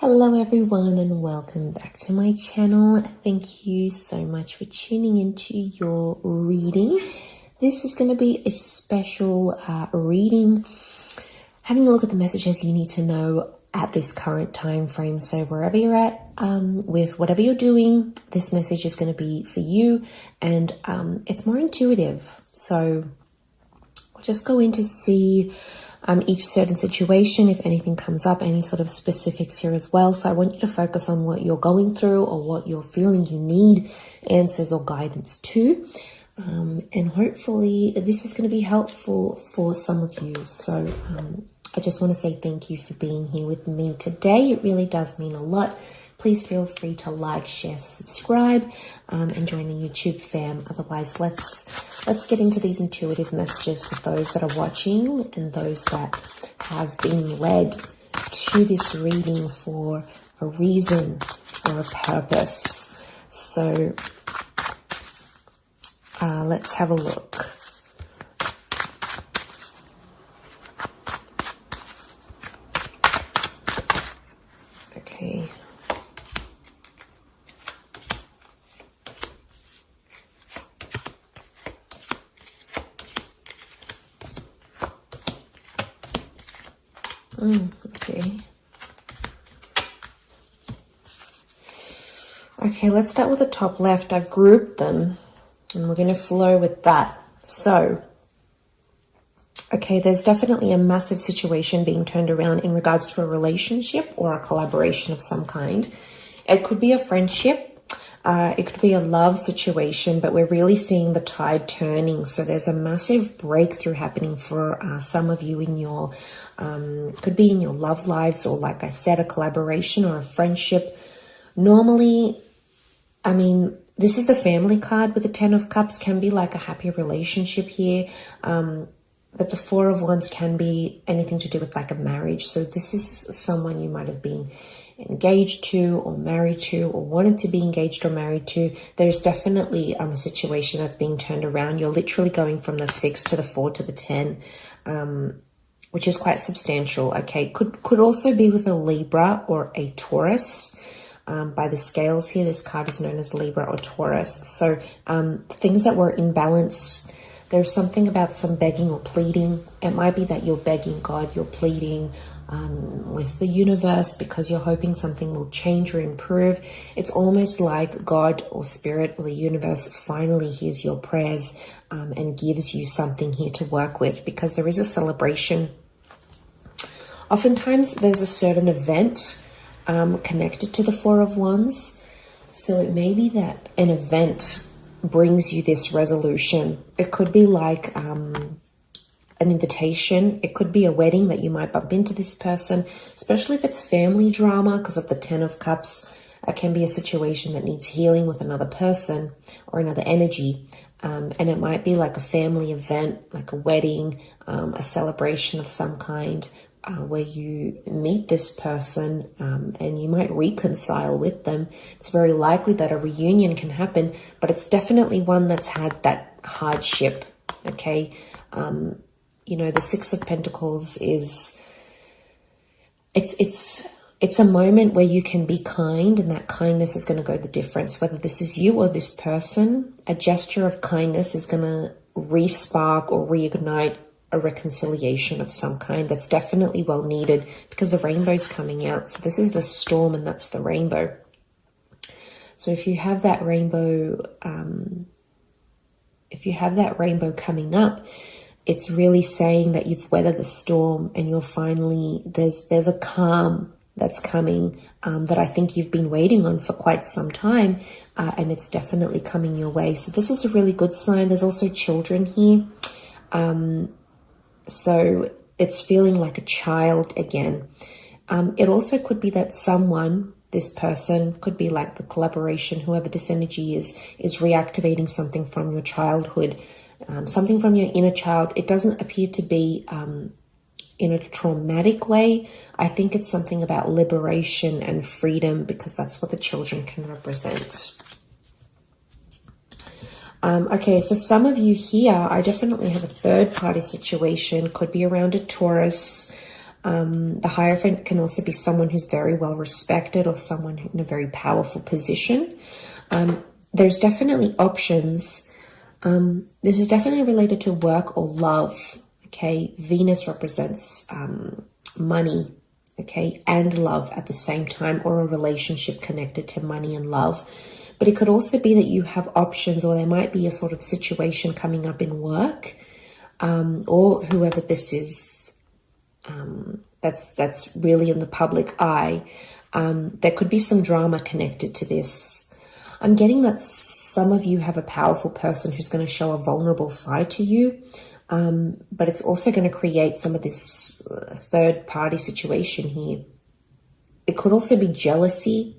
Hello everyone and welcome back to my channel. Thank you so much for tuning into your reading. This is going to be a special reading, having a look at the messages you need to know at this current time frame. So wherever you're at, with whatever you're doing, this message is going to be for you, and it's more intuitive. So I'll just go in to see each certain situation, if anything comes up, any sort of specifics here as well. So I want you to focus on what you're going through or what you're feeling you need answers or guidance to. And hopefully this is going to be helpful for some of you. So I just want to say thank you for being here with me today. It really does mean a lot. Please feel free to like, share, subscribe, and join the YouTube fam. Otherwise, let's get into these intuitive messages for those that are watching and those that have been led to this reading for a reason or a purpose. So let's have a look. Okay. Okay. Okay, let's start with the top left. I've grouped them and we're going to flow with that. So, okay, there's definitely a massive situation being turned around in regards to a relationship or a collaboration of some kind. It could be a friendship. It could be a love situation, but we're really seeing the tide turning. So there's a massive breakthrough happening for some of you in your, could be in your love lives, or like I said, a collaboration or a friendship. Normally, I mean, this is the family card with the Ten of Cups, can be like a happy relationship here. But the Four of Wands can be anything to do with like a marriage. So this is someone you might have been engaged to or married to or wanted to be engaged or married to. There's definitely a situation that's being turned around. You're literally going from the 6 to the 4 to the 10, which is quite substantial. Okay, could also be with a Libra or a Taurus. By the scales here, this card is known as Libra or Taurus. So things that were in balance. There's something about some begging or pleading. It might be that you're begging God, you're pleading with the universe because you're hoping something will change or improve. It's almost like God or Spirit or the universe finally hears your prayers and gives you something here to work with, because there is a celebration. Oftentimes there's a certain event connected to the Four of Wands. So it may be that an event brings you this resolution. It could be like an invitation. It could be a wedding that you might bump into this person, especially if it's family drama because of the Ten of Cups. It can be a situation that needs healing with another person or another energy. And it might be like a family event, like a wedding, a celebration of some kind, where you meet this person and you might reconcile with them. It's very likely that a reunion can happen, but it's definitely one that's had that hardship. Okay. You know, the Six of Pentacles is, it's a moment where you can be kind, and that kindness is going to go the difference. Whether this is you or this person, a gesture of kindness is going to re-spark or reignite a reconciliation of some kind. That's definitely well needed because the rainbow's coming out. So this is the storm and that's the rainbow. So if you have that rainbow, coming up, it's really saying that you've weathered the storm and you're finally, there's a calm that's coming that I think you've been waiting on for quite some time, and it's definitely coming your way. So this is a really good sign. There's also children here. So it's feeling like a child again. It also could be that someone, this person, could be like the collaboration, whoever this energy is reactivating something from your childhood, something from your inner child. It doesn't appear to be in a traumatic way. I think it's something about liberation and freedom, because that's what the children can represent. Okay, for some of you here, I definitely have a third party situation. Could be around a Taurus. The Hierophant can also be someone who's very well respected or someone in a very powerful position. There's definitely options. This is definitely related to work or love. Okay, Venus represents money, okay, and love at the same time, or a relationship connected to money and love. But it could also be that you have options, or there might be a sort of situation coming up in work, or whoever this is, that's really in the public eye. There could be some drama connected to this. I'm getting that some of you have a powerful person who's going to show a vulnerable side to you, but it's also going to create some of this third party situation here. It could also be jealousy.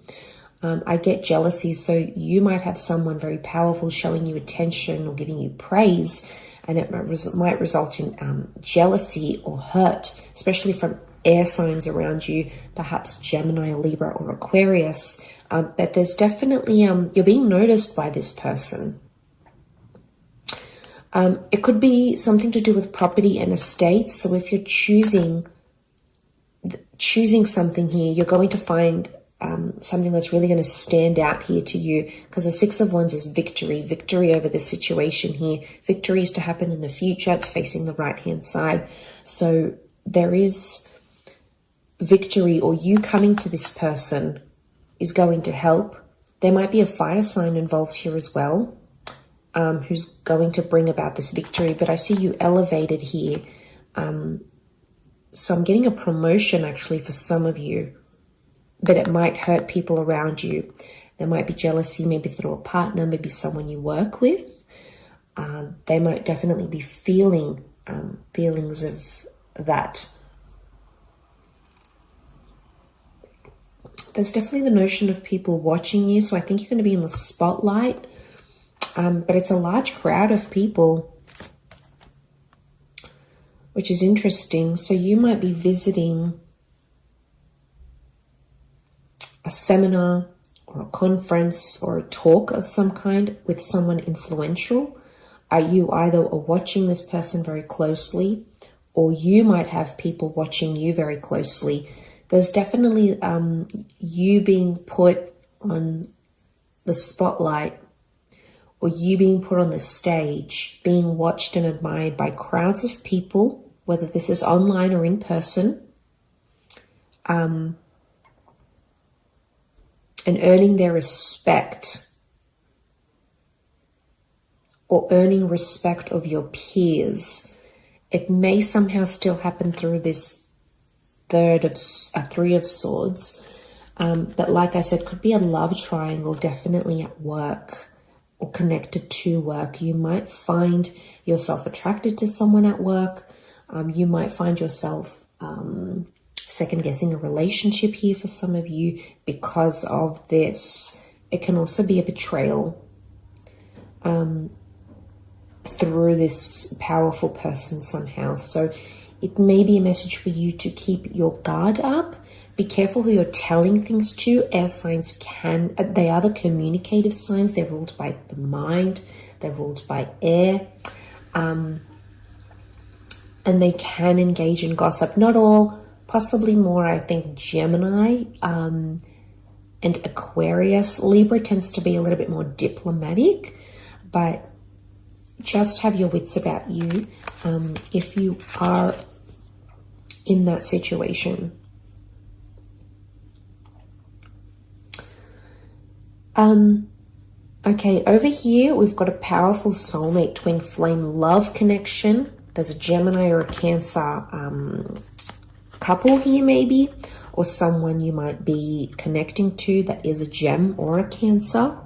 I get jealousy, so you might have someone very powerful showing you attention or giving you praise, and it might result in jealousy or hurt, especially from air signs around you, perhaps Gemini, Libra, or Aquarius. But there's definitely, you're being noticed by this person. It could be something to do with property and estates. So if you're choosing something here, you're going to find something that's really going to stand out here to you, because the Six of Wands is victory over this situation here. Victory is to happen in the future. It's facing the right-hand side. So there is victory, or you coming to this person is going to help. There might be a fire sign involved here as well, who's going to bring about this victory. But I see you elevated here. So I'm getting a promotion actually for some of you, but it might hurt people around you. There might be jealousy, maybe through a partner, maybe someone you work with. They might definitely be feeling feelings of that. There's definitely the notion of people watching you, so I think you're going to be in the spotlight. But it's a large crowd of people, which is interesting. So you might be visiting a seminar or a conference or a talk of some kind with someone influential. You either are watching this person very closely, or you might have people watching you very closely. There's definitely you being put on the spotlight, or you being put on the stage, being watched and admired by crowds of people, whether this is online or in person, and earning their respect, or earning respect of your peers. It may somehow still happen through this Three of Swords. But like I said, could be a love triangle, definitely at work or connected to work. You might find yourself attracted to someone at work. You might find yourself second guessing a relationship here for some of you because of this. It can also be a betrayal through this powerful person somehow. So it may be a message for you to keep your guard up. Be careful who you're telling things to. Air signs they are the communicative signs. They're ruled by the mind. They're ruled by air. And they can engage in gossip. Not all, possibly more, I think, Gemini and Aquarius. Libra tends to be a little bit more diplomatic, but just have your wits about you if you are in that situation. Okay, over here we've got a powerful soulmate twin flame love connection. There's a Gemini or a Cancer couple here maybe, or someone you might be connecting to that is a Gem or a Cancer.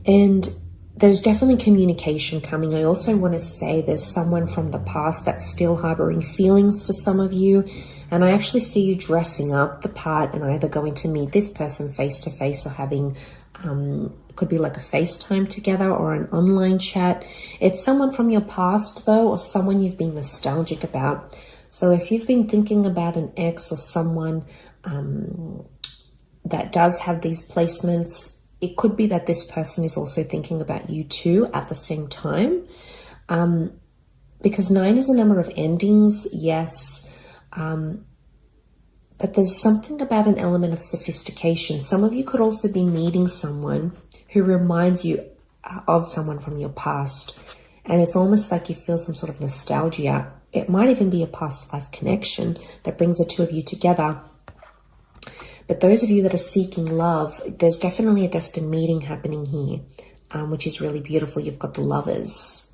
And there's definitely communication coming. I also want to say there's someone from the past that's still harboring feelings for some of you. And I actually see you dressing up the part and either going to meet this person face to face or having, it could be like a FaceTime together or an online chat. It's someone from your past though, or someone you've been nostalgic about. So if you've been thinking about an ex or someone that does have these placements, it could be that this person is also thinking about you too at the same time. Because 9 is a number of endings, yes. But there's something about an element of sophistication. Some of you could also be meeting someone who reminds you of someone from your past. And it's almost like you feel some sort of nostalgia. It might even be a past life connection that brings the two of you together. But those of you that are seeking love, there's definitely a destined meeting happening here, which is really beautiful. You've got the lovers.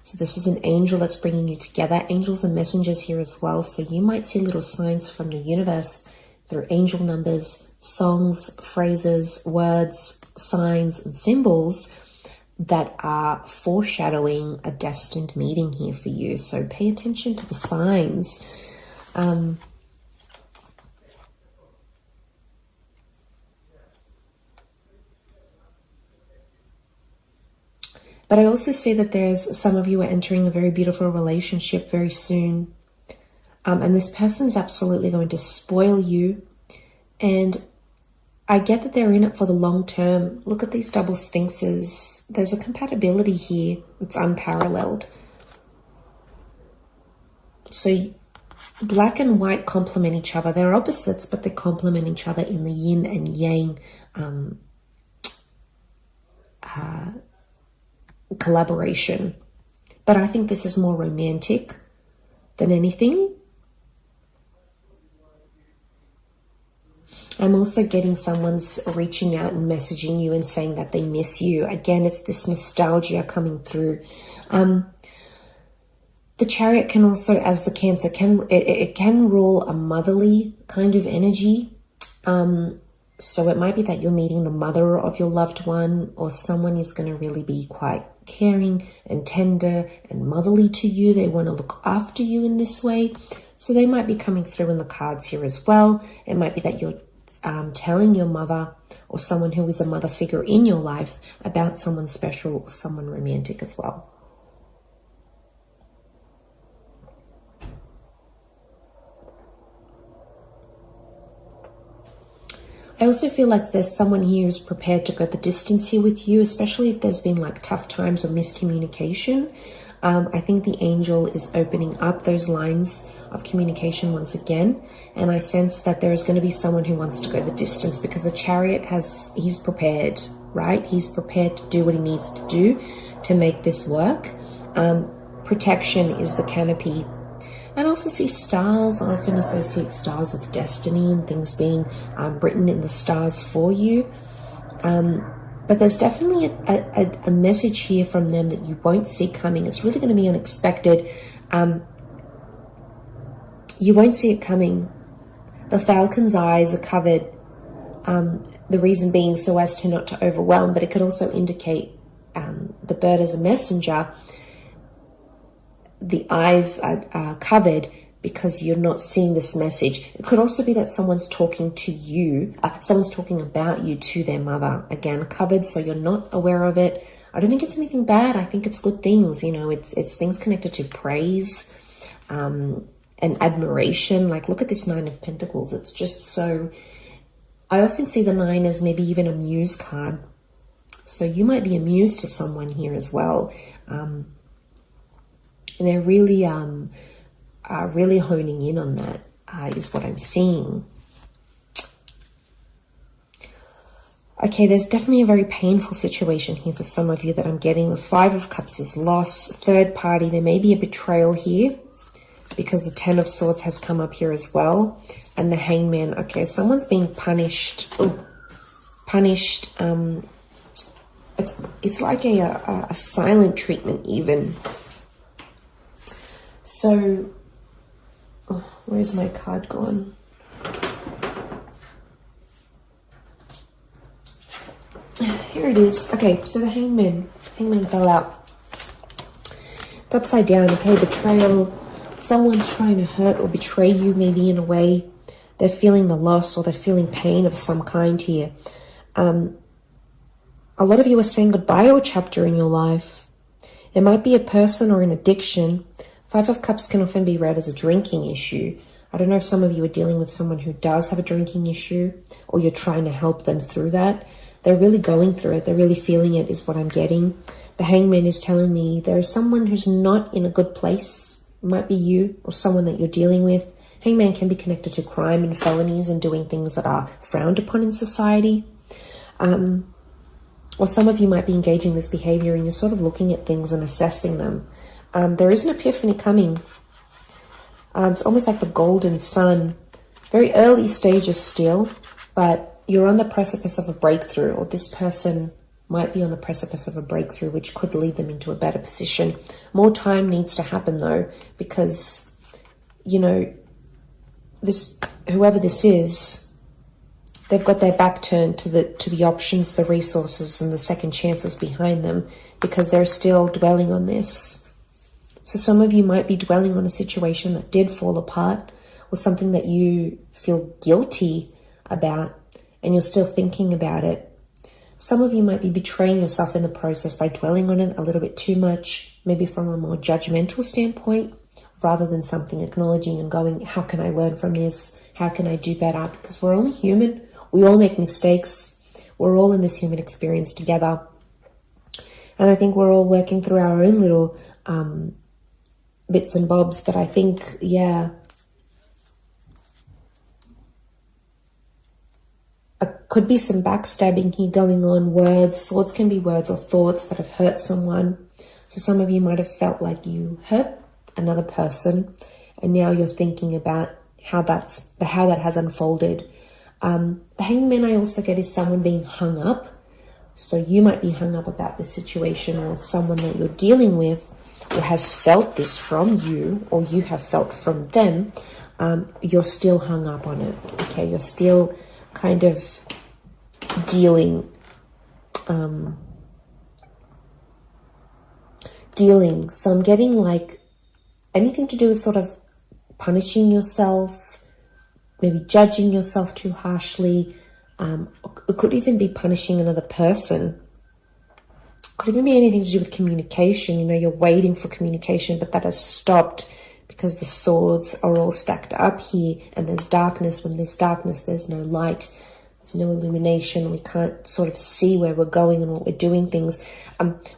So this is an angel that's bringing you together. Angels are messengers here as well. So you might see little signs from the universe through angel numbers, songs, phrases, words, signs, and symbols that are foreshadowing a destined meeting here for you. So pay attention to the signs. But I also see that there's some of you are entering a very beautiful relationship very soon. And this person is absolutely going to spoil you. And I get that they're in it for the long term. Look at these double sphinxes. There's a compatibility here. It's unparalleled. So black and white complement each other. They're opposites, but they complement each other in the yin and yang collaboration. But I think this is more romantic than anything. I'm also getting someone's reaching out and messaging you and saying that they miss you. Again, it's this nostalgia coming through. The Chariot can also, as the Cancer, it can rule a motherly kind of energy. So it might be that you're meeting the mother of your loved one, or someone is going to really be quite caring and tender and motherly to you. They want to look after you in this way. So they might be coming through in the cards here as well. It might be that you're telling your mother or someone who is a mother figure in your life about someone special or someone romantic as well. I also feel like there's someone here who's prepared to go the distance here with you, especially if there's been like tough times or miscommunication. I think the angel is opening up those lines of communication once again. And I sense that there is going to be someone who wants to go the distance, because the Chariot he's prepared, right? He's prepared to do what he needs to do to make this work. Protection is the canopy. And I also see stars. I often associate stars with destiny and things being written in the stars for you. But there's definitely a message here from them that you won't see coming. It's really going to be unexpected. You won't see it coming. The falcon's eyes are covered. The reason being so as to not to overwhelm, but it could also indicate the bird as a messenger. The eyes are covered because you're not seeing this message. It could also be that someone's talking to you, someone's talking about you to their mother. Again, covered, so you're not aware of it. I don't think it's anything bad. I think it's good things. You know, it's things connected to praise and admiration. Like, look at this 9 of Pentacles. It's just so... I often see the 9 as maybe even a muse card. So you might be a muse to someone here as well. And they're really... really honing in on that is what I'm seeing. Okay, there's definitely a very painful situation here for some of you that I'm getting. The 5 of Cups is loss, third party. There may be a betrayal here because the 10 of Swords has come up here as well. And the Hangman. Okay, someone's being punished. Punished. It's like a silent treatment even. So... oh, where's my card gone? Here it is. Okay, so the Hangman fell out. It's upside down. Okay, betrayal. Someone's trying to hurt or betray you, maybe in a way. They're feeling the loss or they're feeling pain of some kind here. A lot of you are saying goodbye to a chapter in your life. It might be a person or an addiction. 5 of Cups can often be read as a drinking issue. I don't know if some of you are dealing with someone who does have a drinking issue, or you're trying to help them through that. They're really going through it. They're really feeling it is what I'm getting. The Hangman is telling me there is someone who's not in a good place. It might be you or someone that you're dealing with Hangman can be connected to crime and felonies and doing things that are frowned upon in society. Or some of you might be engaging this behavior and you're sort of looking at things and assessing them. There is an epiphany coming. It's almost like the golden sun. Very early stages still, but you're on the precipice of a breakthrough, or this person might be on the precipice of a breakthrough, which could lead them into a better position. More time needs to happen though, because, you know, whoever this is, they've got their back turned to the options, the resources, and the second chances behind them, because they're still dwelling on this. So some of you might be dwelling on a situation that did fall apart, or something that you feel guilty about, and you're still thinking about it. Some of you might be betraying yourself in the process by dwelling on it a little bit too much, maybe from a more judgmental standpoint, rather than something acknowledging and going, how can I learn from this? How can I do better? Because we're only human. We all make mistakes. We're all in this human experience together. And I think we're all working through our own little bits and bobs. But I think, yeah, could be some backstabbing here going on. Words, swords can be words or thoughts that have hurt someone. So some of you might have felt like you hurt another person, and now you're thinking about how that has unfolded. The hangman I also get is someone being hung up. So you might be hung up about this situation, or someone that you're dealing with or has felt this from you, or you have felt from them. You're still hung up on it. Okay, you're still kind of dealing. So I'm getting like anything to do with sort of punishing yourself, maybe judging yourself too harshly. It could even be punishing another person. It could even be anything to do with communication. You know, you're waiting for communication, but that has stopped because the swords are all stacked up here, and there's darkness. When there's darkness, there's no light. There's no illumination. We can't sort of see where we're going and what we're doing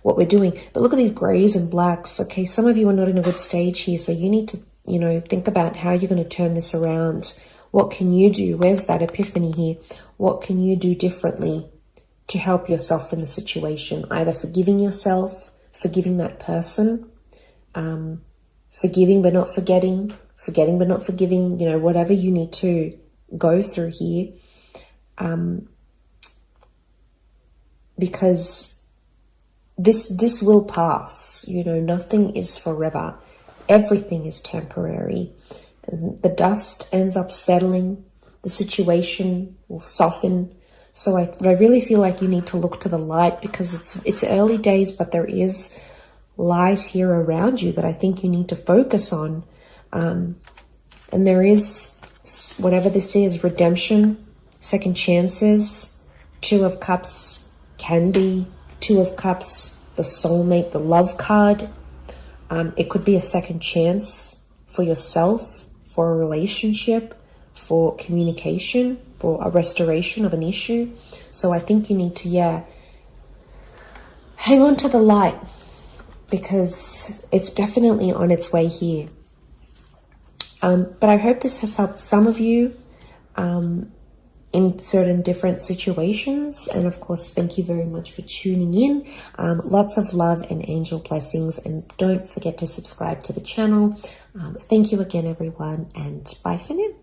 what we're doing. But look at these grays and blacks. Okay, some of you are not in a good stage here, so you need to, you know, think about how you're going to turn this around. What can you do? Where's that epiphany here? What can you do differently to help yourself in the situation? Either forgiving yourself, forgiving that person, forgiving but not forgetting, forgetting but not forgiving, you know, whatever you need to go through here. Because this will pass. You know, nothing is forever. Everything is temporary. And the dust ends up settling. The situation will soften. So I really feel like you need to look to the light, because it's early days, but there is light here around you that I think you need to focus on. And there is, whatever this is, redemption, second chances. Two of Cups can be Two of Cups, the soulmate, the love card. It could be a second chance for yourself, for a relationship, for communication, for a restoration of an issue. So I think you need to, hang on to the light, because it's definitely on its way here. But I hope this has helped some of you in certain different situations. And of course, thank you very much for tuning in. Lots of love and angel blessings. And don't forget to subscribe to the channel. Thank you again, everyone. And bye for now.